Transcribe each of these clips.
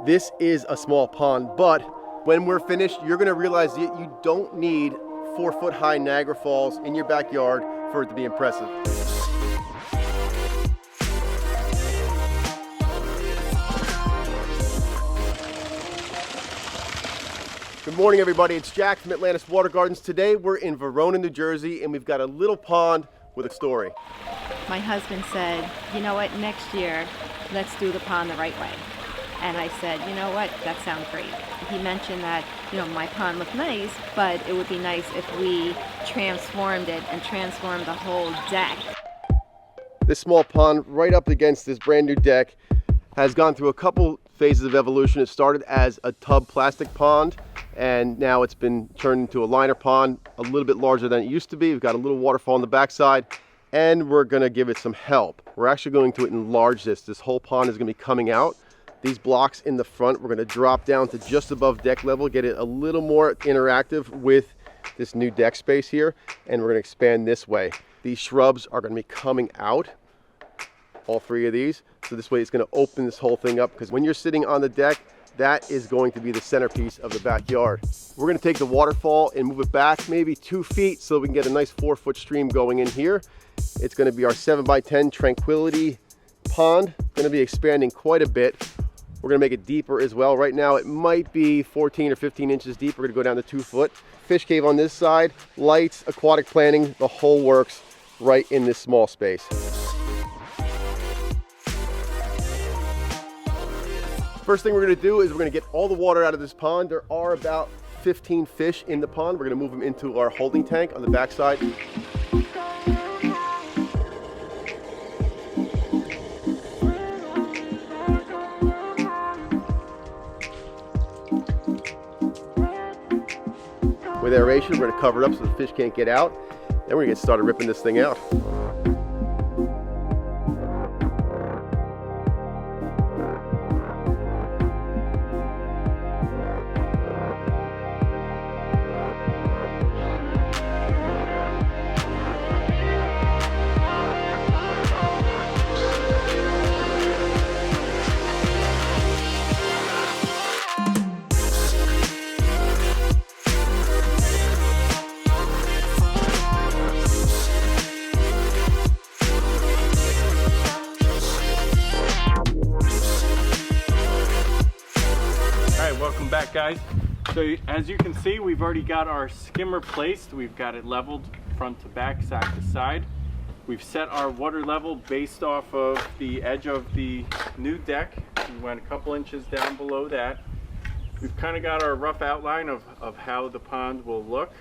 This is a small pond, but when we're finished, you're gonna realize that you don't need 4-foot high Niagara Falls in your backyard for it to be impressive. Good morning, everybody. It's Jack from Atlantis Water Gardens. Today we're in Verona, New Jersey, and we've got a little pond with a story. My husband said, you know what, next year, let's do the pond the right way. And I said, you know what, that sounds great. He mentioned that, my pond looked nice, but it would be nice if we transformed it and transformed the whole deck. This small pond right up against this brand new deck has gone through a couple phases of evolution. It started as a tub plastic pond, and now it's been turned into a liner pond, a little bit larger than it used to be. We've got a little waterfall on the backside, and we're gonna give it some help. We're actually going to enlarge this. This whole pond is gonna be coming out. These blocks in the front, we're gonna drop down to just above deck level, get it a little more interactive with this new deck space here, and we're gonna expand this way. These shrubs are gonna be coming out, all three of these. So this way it's gonna open this whole thing up, because when you're sitting on the deck, that is going to be the centerpiece of the backyard. We're gonna take the waterfall and move it back maybe 2 feet so we can get a nice 4-foot stream going in here. It's gonna be our 7x10 Tranquility pond. Gonna be expanding quite a bit. We're gonna make it deeper as well. Right now it might be 14 or 15 inches deep. We're gonna go down to 2 foot. Fish cave on this side, lights, aquatic planting, the whole works right in this small space. First thing we're gonna do is we're gonna get all the water out of this pond. There are about 15 fish in the pond. We're gonna move them into our holding tank on the backside. With aeration, we're gonna cover it up so the fish can't get out. Then we're gonna get started ripping this thing out. Welcome back, guys. So as you can see, we've already got our skimmer placed. We've got it leveled front to back, side to side. We've set our water level based off of the edge of the new deck. We went a couple inches down below that. We've kind of got our rough outline of how the pond will look.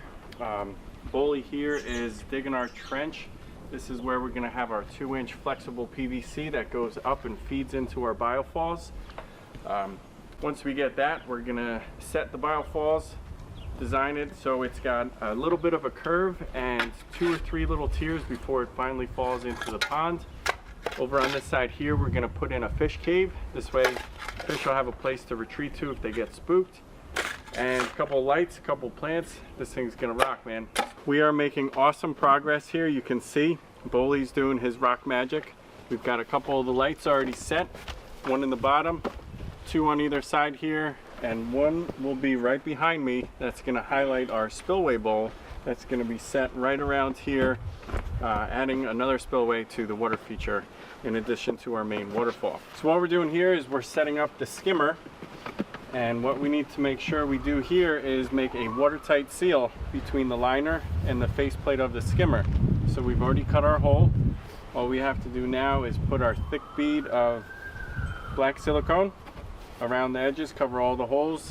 Boley here is digging our trench. This is where we're going to have our 2-inch flexible PVC that goes up and feeds into our biofalls. Once we get that, we're gonna set the biofalls, design it so it's got a little bit of a curve and 2 or 3 little tiers before it finally falls into the pond. Over on this side here, we're gonna put in a fish cave. This way, fish will have a place to retreat to if they get spooked. And a couple of lights, a couple of plants. This thing's gonna rock, man. We are making awesome progress here. You can see Boley's doing his rock magic. We've got a couple of the lights already set, one in the bottom, 2 on either side here, and 1 will be right behind me. That's going to highlight our spillway bowl. That's going to be set right around here, adding another spillway to the water feature in addition to our main waterfall. So what we're doing here is we're setting up the skimmer, and what we need to make sure we do here is make a watertight seal between the liner and the faceplate of the skimmer. So we've already cut our hole. All we have to do now is put our thick bead of black silicone around the edges, cover all the holes,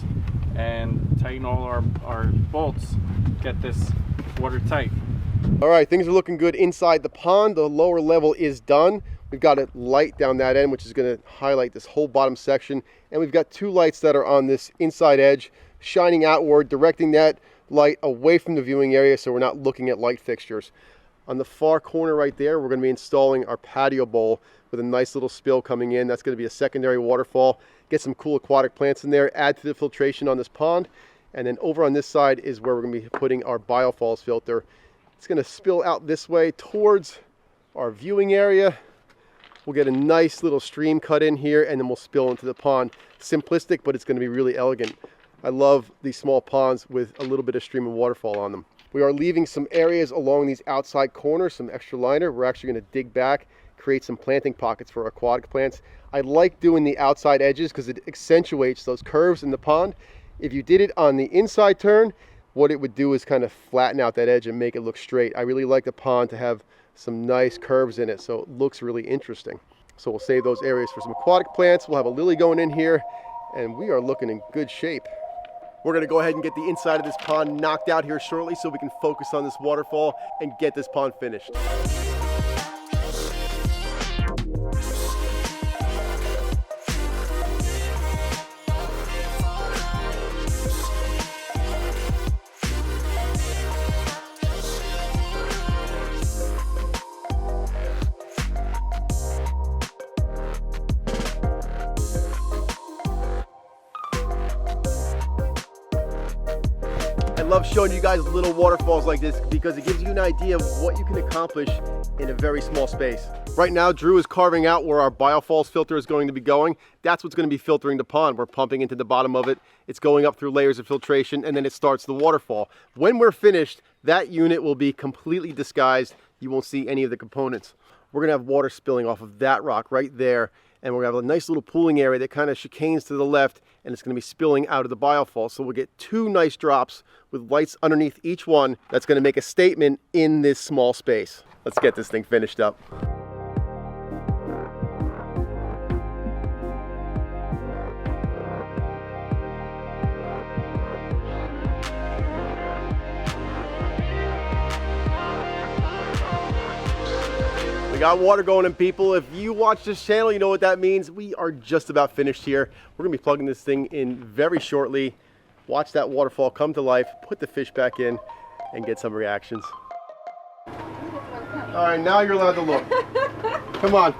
and tighten all our bolts. Get this watertight. All right, things are looking good inside the pond. The lower level is done. We've got a light down that end, which is going to highlight this whole bottom section. And we've got 2 lights that are on this inside edge, shining outward, directing that light away from the viewing area so we're not looking at light fixtures. On the far corner right there, we're going to be installing our patio bowl with a nice little spill coming in. That's going to be a secondary waterfall. Get some cool aquatic plants in there, add to the filtration on this pond. And then over on this side is where we're going to be putting our biofalls filter. It's going to spill out this way towards our viewing area. We'll get a nice little stream cut in here, and then we'll spill into the pond. Simplistic, but it's going to be really elegant. I love these small ponds with a little bit of stream and waterfall on them. We are leaving some areas along these outside corners, some extra liner. We're actually going to dig back, create some planting pockets for aquatic plants. I like doing the outside edges because it accentuates those curves in the pond. If you did it on the inside turn, what it would do is kind of flatten out that edge and make it look straight. I really like the pond to have some nice curves in it, so it looks really interesting. So we'll save those areas for some aquatic plants. We'll have a lily going in here, and we are looking in good shape. We're going to go ahead and get the inside of this pond knocked out here shortly so we can focus on this waterfall and get this pond finished. I love showing you guys little waterfalls like this because it gives you an idea of what you can accomplish in a very small space. Right now, Drew is carving out where our biofalls filter is going to be going. That's what's going to be filtering the pond. We're pumping into the bottom of it. It's going up through layers of filtration, and then it starts the waterfall. When we're finished, that unit will be completely disguised. You won't see any of the components. We're going to have water spilling off of that rock right there, and we're going to have a nice little pooling area that kind of chicanes to the left, and it's going to be spilling out of the biofall. So we'll get 2 nice drops with lights underneath each one. That's going to make a statement in this small space. Let's get this thing finished up. We got water going in, people. If you watch this channel, you know what that means. We are just about finished here. We're gonna be plugging this thing in very shortly. Watch that waterfall come to life, put the fish back in, and get some reactions. All right, now you're allowed to look. Come on.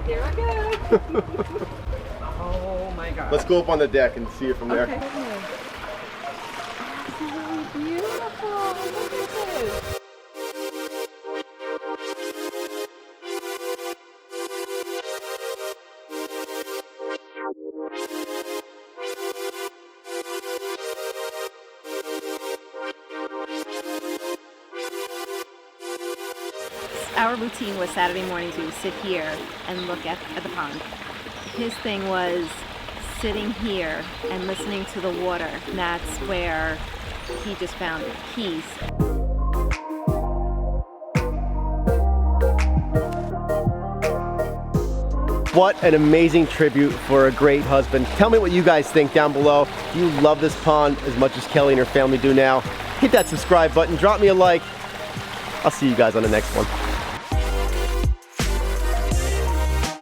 Here I go. Oh my God. Let's go up on the deck and see it from there. Okay. Absolutely beautiful. Look at this. Our routine was Saturday mornings we would sit here and look at the pond. His thing was sitting here and listening to the water. And that's where he just found peace. What an amazing tribute for a great husband. Tell me what you guys think down below. If you love this pond as much as Kelly and her family do now, hit that subscribe button, drop me a like. I'll see you guys on the next one.